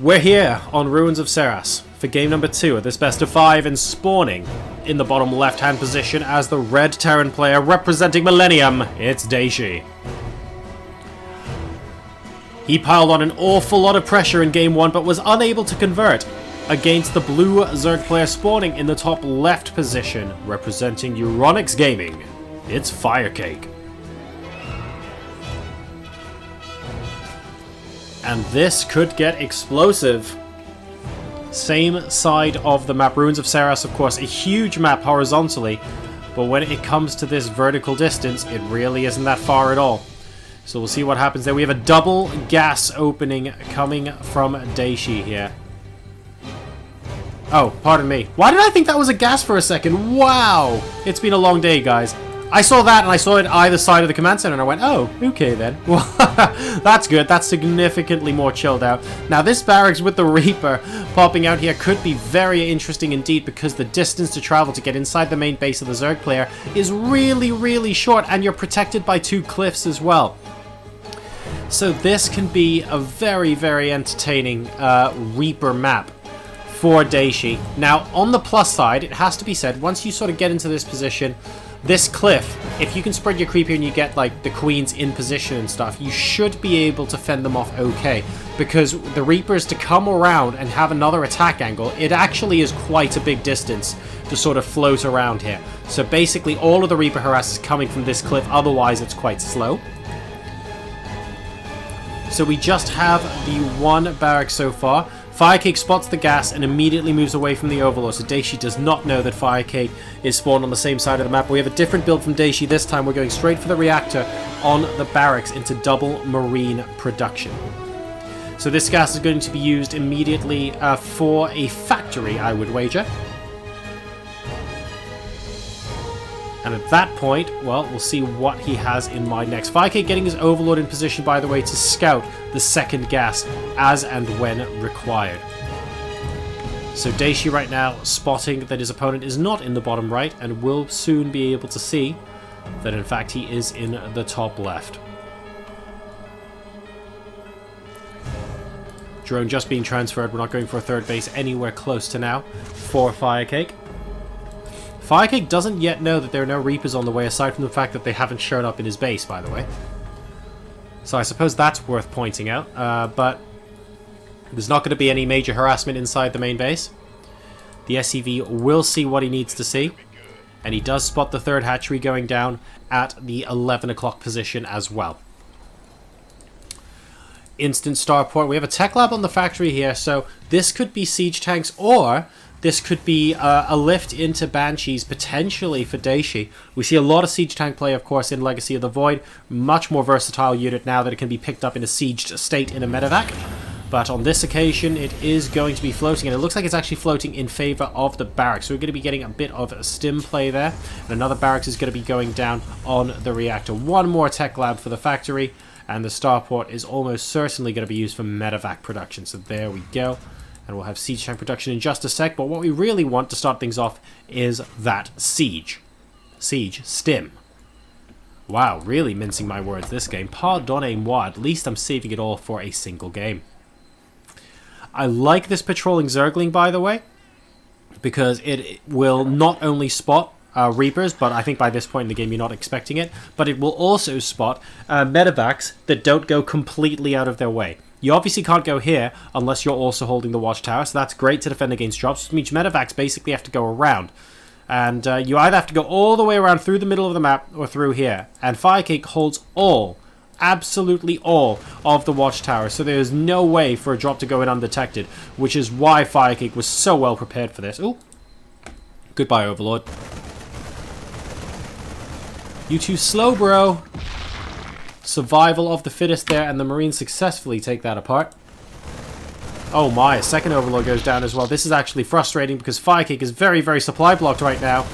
We're here on Ruins of Seras for game number 2 of this best of 5, and spawning in the bottom left hand position as the red Terran player representing Millennium, it's Dayshi. He piled on an awful lot of pressure in game 1 but was unable to convert against the blue Zerg player spawning in the top left position representing Euronic Gaming, it's FireCake. And this could get explosive. Same side of the map. Ruins of Seras, of course, a huge map horizontally. But when it comes to this vertical distance, it really isn't that far at all. So we'll see what happens there. We have a double gas opening coming from Dayshi here. Oh, pardon me. Why did I think that was a gas for a second? Wow! It's been a long day, guys. I saw that, and I saw it either side of the command center, and I went, oh, okay then. Well, that's good. That's significantly more chilled out. Now, this barracks with the Reaper popping out here could be very interesting indeed, because the distance to travel to get inside the main base of the Zerg player is really, really short, and you're protected by 2 cliffs as well. So this can be a very, very entertaining Reaper map for Dayshi. Now, on the plus side, it has to be said, once you sort of get into this position, this cliff, if you can spread your creep here and you get like the queens in position and stuff, you should be able to fend them off okay. Because the Reapers to come around and have another attack angle, it actually is quite a big distance to sort of float around here. So basically all of the Reaper harass is coming from this cliff, otherwise it's quite slow. So we just have the 1 barrack so far. FireCake spots the gas and immediately moves away from the Overlord, so Dayshi does not know that FireCake is spawned on the same side of the map. We have a different build from Dayshi this time. We're going straight for the reactor on the barracks into double marine production. So this gas is going to be used immediately for a factory, I would wager. And at that point, well, we'll see what he has in mind next. FireCake getting his Overlord in position, by the way, to scout the second gas as and when required. So Dayshi right now spotting that his opponent is not in the bottom right and will soon be able to see that in fact he is in the top left. Drone just being transferred. We're not going for a third base anywhere close to now for FireCake. FireCake doesn't yet know that there are no Reapers on the way, aside from the fact that they haven't shown up in his base, by the way. So I suppose that's worth pointing out, but there's not going to be any major harassment inside the main base. The SCV will see what he needs to see, and he does spot the third hatchery going down at the 11 o'clock position as well. Instant starport. We have a tech lab on the factory here, so this could be siege tanks, or this could be a lift into Banshees, potentially for Dayshi. We see a lot of siege tank play, of course, in Legacy of the Void. Much more versatile unit now that it can be picked up in a sieged state in a medevac. But on this occasion, it is going to be floating, and it looks like it's actually floating in favor of the barracks. So we're going to be getting a bit of stim play there. And another barracks is going to be going down on the reactor. 1 more tech lab for the factory, and the starport is almost certainly going to be used for medevac production. So there we go. And we'll have siege tank production in just a sec, but what we really want to start things off is that siege. Siege. Stim. Wow, really mincing my words this game. Pardonnez-moi, at least I'm saving it all for a single game. I like this patrolling Zergling, by the way, because it will not only spot Reapers, but I think by this point in the game you're not expecting it, but it will also spot medevacs that don't go completely out of their way. You obviously can't go here unless you're also holding the watchtower, so that's great to defend against drops, which means medevacs basically have to go around. And you either have to go all the way around through the middle of the map or through here. And FireCake holds all, absolutely all, of the watchtower, so there is no way for a drop to go in undetected, which is why FireCake was so well prepared for this. Ooh. Goodbye, Overlord. You too slow, bro. Survival of the fittest there, and the Marines successfully take that apart. Oh my, a second Overlord goes down as well. This is actually frustrating because FireCake is very, very supply blocked right now.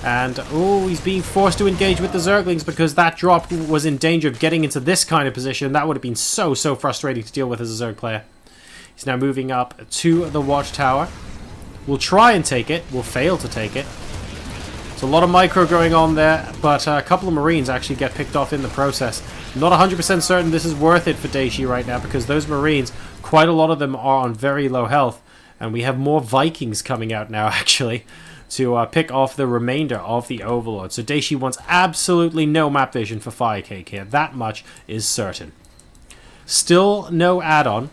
And, oh, he's being forced to engage with the Zerglings because that drop was in danger of getting into this kind of position. That would have been so, so frustrating to deal with as a Zerg player. He's now moving up to the watchtower. We'll try and take it. We'll fail to take it. There's a lot of micro going on there, but a couple of Marines actually get picked off in the process. Not 100% certain this is worth it for Dayshi right now, because those Marines, quite a lot of them are on very low health. And we have more Vikings coming out now, actually, to pick off the remainder of the Overlord. So Dayshi wants absolutely no map vision for FireCake here. That much is certain. Still no add-on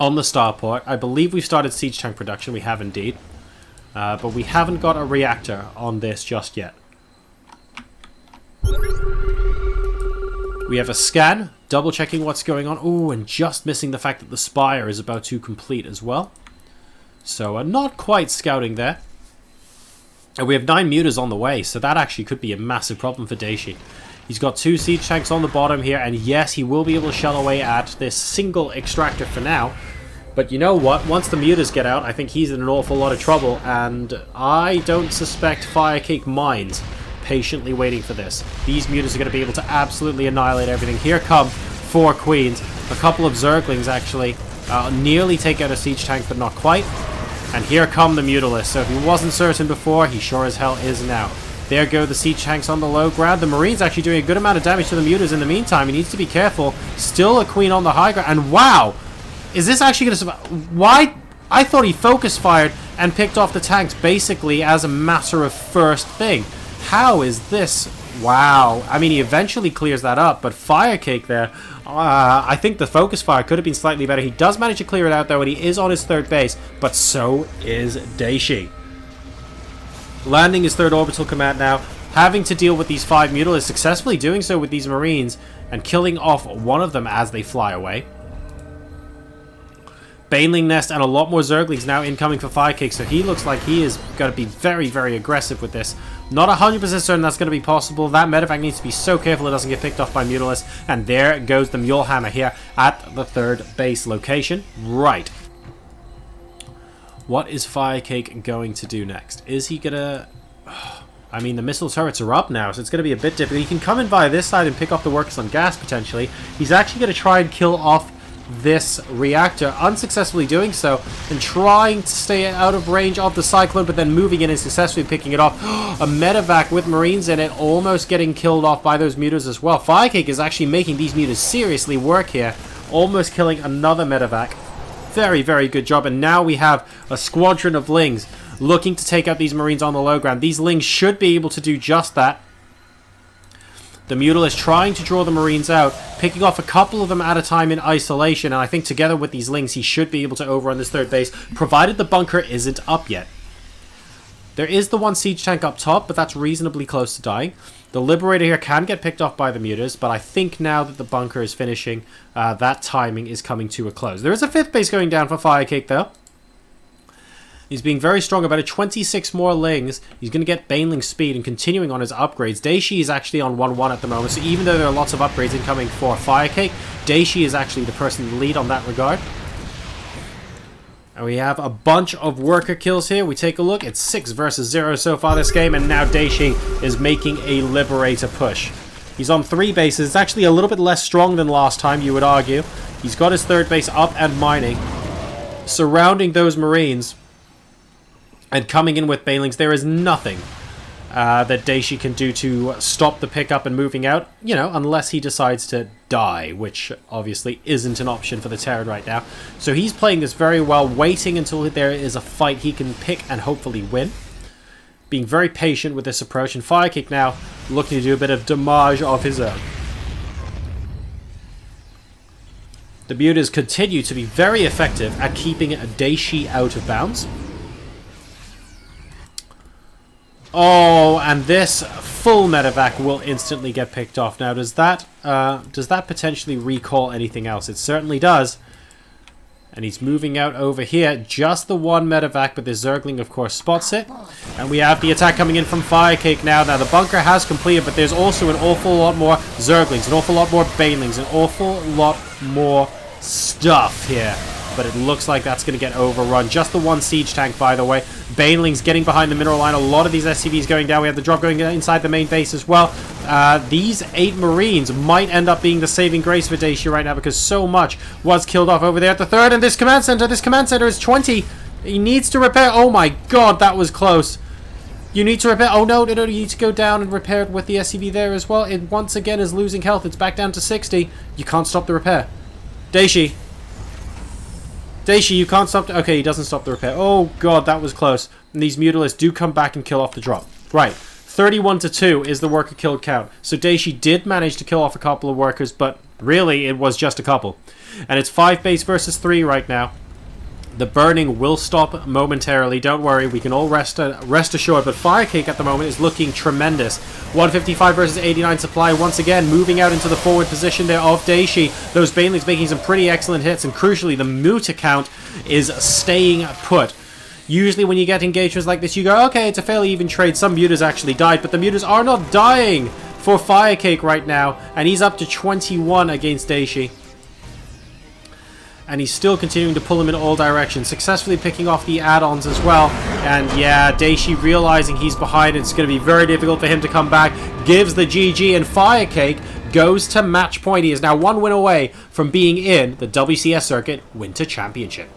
on the starport. I believe we've started siege tank production. We have indeed. But we haven't got a reactor on this just yet. We have a scan, double checking what's going on. Ooh, and just missing the fact that the Spire is about to complete as well. So not quite scouting there. And we have 9 mutas on the way, so that actually could be a massive problem for Dayshi. He's got 2 siege tanks on the bottom here, and yes, he will be able to shell away at this single extractor for now. But you know what? Once the mutas get out, I think he's in an awful lot of trouble, and I don't suspect FireCake minds patiently waiting for this. These mutas are going to be able to absolutely annihilate everything. Here come 4 queens. A couple of zerglings, actually, nearly take out a siege tank, but not quite. And here come the mutalisks. So if he wasn't certain before, he sure as hell is now. There go the siege tanks on the low ground. The Marines actually doing a good amount of damage to the mutas in the meantime. He needs to be careful. Still a queen on the high ground. And wow! Is this actually going to survive? Why? I thought he focus fired and picked off the tanks basically as a matter of first thing. How is this? Wow. I mean, he eventually clears that up, but FireCake there, I think the focus fire could have been slightly better. He does manage to clear it out, though, and he is on his 3rd base, but so is Dayshi. Landing his 3rd orbital command now, having to deal with these 5 mutalisks, successfully doing so with these Marines, and killing off one of them as they fly away. Baneling Nest and a lot more Zerglings now incoming for FireCake, so he looks like he is going to be very, very aggressive with this. Not 100% certain that's going to be possible. That medevac needs to be so careful it doesn't get picked off by Mutalisks. And there goes the Mulehammer here at the 3rd base location. Right. What is FireCake going to do next? Is he going to... I mean, the missile turrets are up now, so it's going to be a bit difficult. He can come in via this side and pick off the workers on gas, potentially. He's actually going to try and kill off this reactor, unsuccessfully doing so, and trying to stay out of range of the Cyclone, but then moving in and successfully picking it off. A medevac with Marines in it, almost getting killed off by those mutas as well. FireCake is actually making these mutas seriously work here, almost killing another medevac. Very, very good job, and now we have a squadron of Lings looking to take out these Marines on the low ground. These Lings should be able to do just that. The Mutalist trying to draw the Marines out, picking off a couple of them at a time in isolation, and I think together with these Lings, he should be able to overrun this 3rd base, provided the bunker isn't up yet. There is the 1 siege tank up top, but that's reasonably close to dying. The Liberator here can get picked off by the mutas, but I think now that the bunker is finishing, that timing is coming to a close. There is a 5th base going down for FireCake, though. He's being very strong about it. 26 more Lings. He's going to get Baneling speed and continuing on his upgrades. Dayshi is actually on 1-1 at the moment, so even though there are lots of upgrades incoming for FireCake, Dayshi is actually the person to lead on that regard. And we have a bunch of worker kills here. We take a look. It's 6 versus 0 so far this game, and now Dayshi is making a Liberator push. He's on 3 bases. It's actually a little bit less strong than last time, you would argue. He's got his 3rd base up and mining, surrounding those Marines. And coming in with Banelings, there is nothing that Dayshi can do to stop the pickup and moving out, you know, unless he decides to die, which obviously isn't an option for the Terran right now. So he's playing this very well, waiting until there is a fight he can pick and hopefully win. Being very patient with this approach, and FireCake now looking to do a bit of damage of his own. The mutas continue to be very effective at keeping Dayshi out of bounds. Oh, and this full medevac will instantly get picked off. Now, does that potentially recall anything else? It certainly does. And he's moving out over here. Just the 1 medevac, but the Zergling, of course, spots it. And we have the attack coming in from FireCake now. Now, the bunker has completed, but there's also an awful lot more Zerglings, an awful lot more Banelings, an awful lot more stuff here. But it looks like that's going to get overrun. Just the 1 siege tank, by the way. Banelings getting behind the mineral line. A lot of these SCVs going down. We have the drop going inside the main base as well. These 8 Marines might end up being the saving grace for Dayshi right now, because so much was killed off over there at the 3rd. And this command center is 20. He needs to repair. Oh my god, that was close. You need to repair. Oh, no, you need to go down and repair it with the SCV there as well. It once again is losing health. It's back down to 60. You can't stop the repair. Dayshi, you can't stop... Okay, he doesn't stop the repair. Oh, God, that was close. And these Mutalisks do come back and kill off the drop. Right. 31-2 is the worker killed count. So Dayshi did manage to kill off a couple of workers, but really it was just a couple. And it's 5 base versus 3 right now. The burning will stop momentarily. Don't worry, we can all rest assured. But FireCake at the moment is looking tremendous. 155 versus 89 supply. Once again, moving out into the forward position there of Dayshi. Those Banelings making some pretty excellent hits. And crucially, the Muta count is staying put. Usually when you get engagements like this, you go, okay, it's a fairly even trade. Some Mutas actually died, but the Mutas are not dying for FireCake right now. And he's up to 21 against Dayshi. And he's still continuing to pull him in all directions, successfully picking off the add-ons as well. And yeah, Dayshi realizing he's behind, it's going to be very difficult for him to come back, gives the GG, and FireCake goes to match point. He is now 1 win away from being in the WCS Circuit Winter Championship.